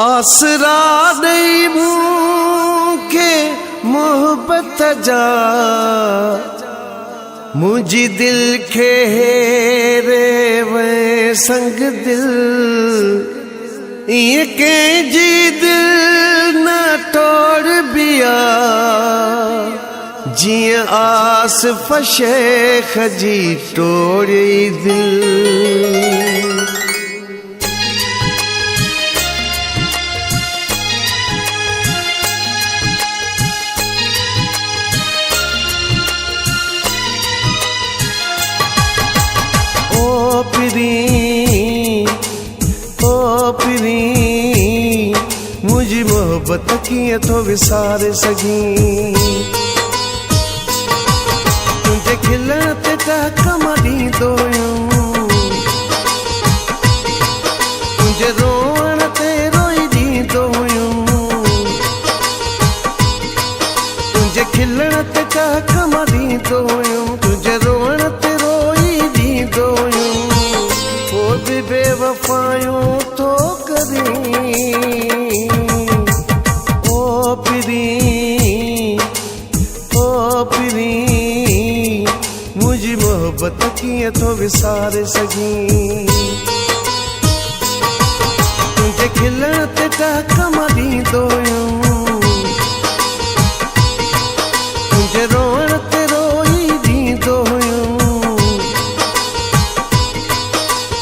आसरा नहीं मूंखे मोहब्बत जा मुझी दिल खे रे वे संग दिल ये के जी दिल न तोड़ बिया जिया आस फशे खजी तोड़ी दिल। ओ पिरी मुझी मोहब्बत की तो विसारे सगी तुझे खिलते ता कमरी दोयूं तुझे रोण ते रोई दी दोयूं तुझे खिलते ता कमरी दोयूं तुझे रोण ते रोई दी दोयूं बेवफायों तो करी ओ पिरी मुझी मोहब्बत की तो विसारे सगी तुझे खिलते ता कमरी दोयूं तुझे रोण ते रोई दी दोयूं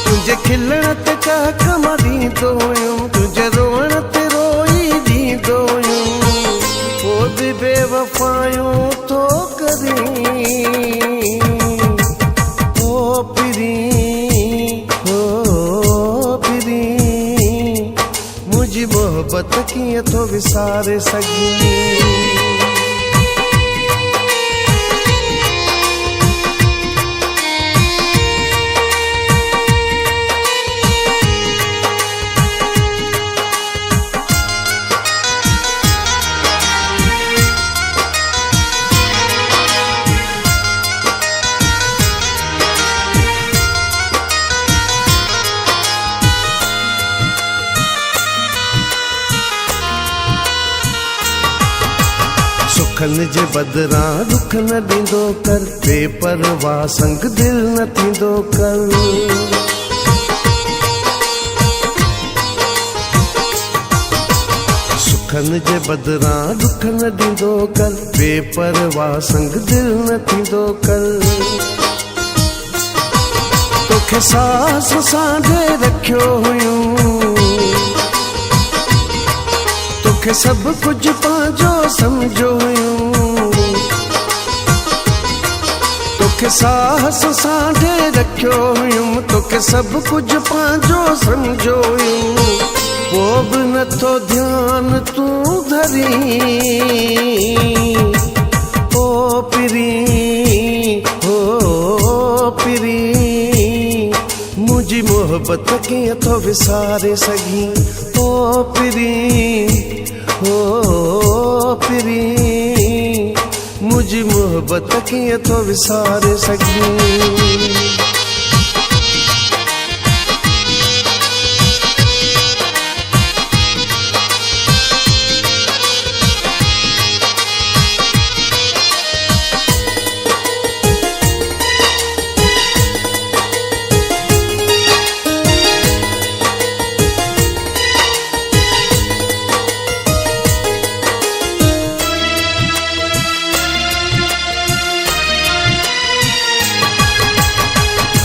तुझे खिलते ता कमरी दोयूं तुझे रोण ते रोई दी दोयूं वो भी बेवफायों तो करी ओ पिरी मुझी मोहब्बत की तो विसारे सगी। सुखन जे बदरा दुख न दींदो कर बेपरवाह संग दिल न थींदो कर सुखन जे बदरा दुख न दींदो कर बेपरवाह संग दिल न थींदो कर तोखे सास सांढे रखियो हुयूं तोखे सब कुछ पांजो समझो तोखे साहस सांढे रखियो हुयूं तोखे सब कुछ पांजो समझो वो भी नथो ध्यान तू धरी ओ पिरी मुझी मोहब्बत की तो विसारे सगी ओ पिरी मुझी मोहब्बत की तो विसारे सगी।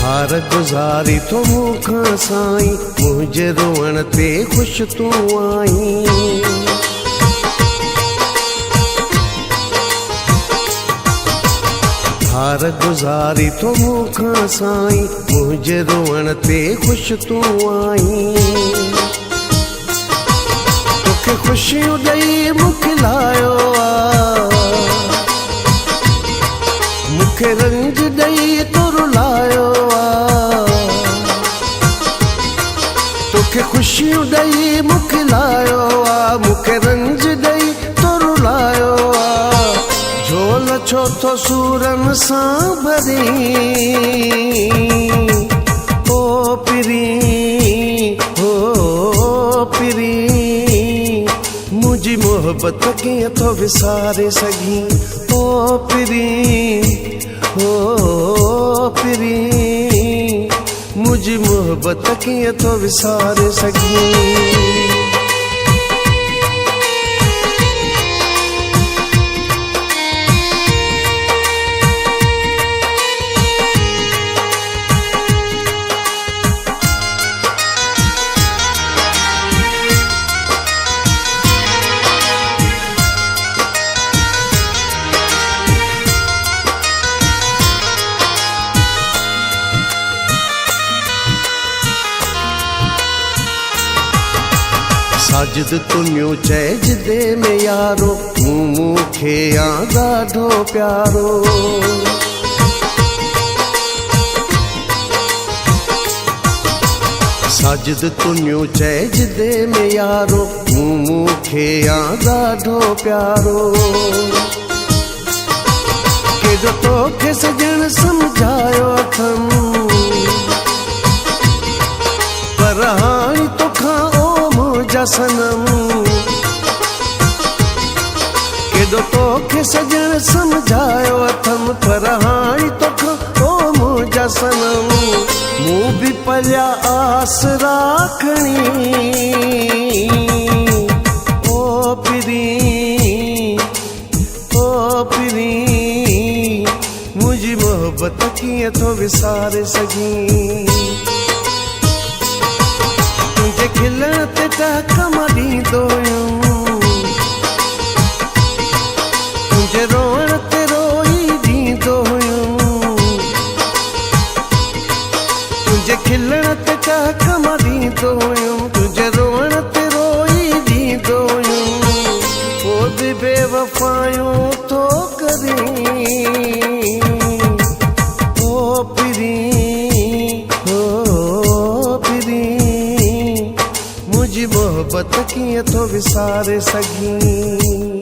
हार गुजारी तो मुखां साईं मुझे रोवण ते खुश तू आई हार गुजारी तो मुखां साईं मुझे रोवण ते खुश तू आई तोखे खुशियों ॾेई मुखिलायो मुखे रंज ॾेई तो रुलायो तोखे खुशियों ॾेई मुखिलायो मुखे रंज ॾेई तो रुलायो झोल छो तो सूरन सां भरी ओ पिरी तुझी मोहब्बत कीअं थो विसारे सघीं ओ पिरी ओ पिरी मुझी मोहब्बत कीअं थो विसारे सघीं साजिद तुनियो चइज दे में यारो मूंखे आ ॾाढो प्यारो साजिद तुनियो चइज दे में यारो मूंखे आ ॾाढो प्यारो केॾो तोखे सजण सम्झायो अथमि पर हाणे तोखां सनम केॾो तोखे सजण सम्झायो अथमि पर हाणे तोखां ओ मुंहिंजा सनम मूं बि पलिया आसरा खणी ओ पिरी मुंहिंजी मोहब्बत कीअं थो विसारे सघीं तुंहिंजे खिलण ते टहका मां ॾींदो हुयुमि तुंहिंजे रोअण ते रोई ॾींदो हुयुमि तुंहिंजे खिलण ते टहका मां ॾींदो हुयुमि तुंहिंजे रोअण ते रोई ॾींदो हुयुमि पोइ बि बेवफ़ायूं थो करीं ओ पिरी मुझी मोहब्बत कीअं थो विसारे सघीं।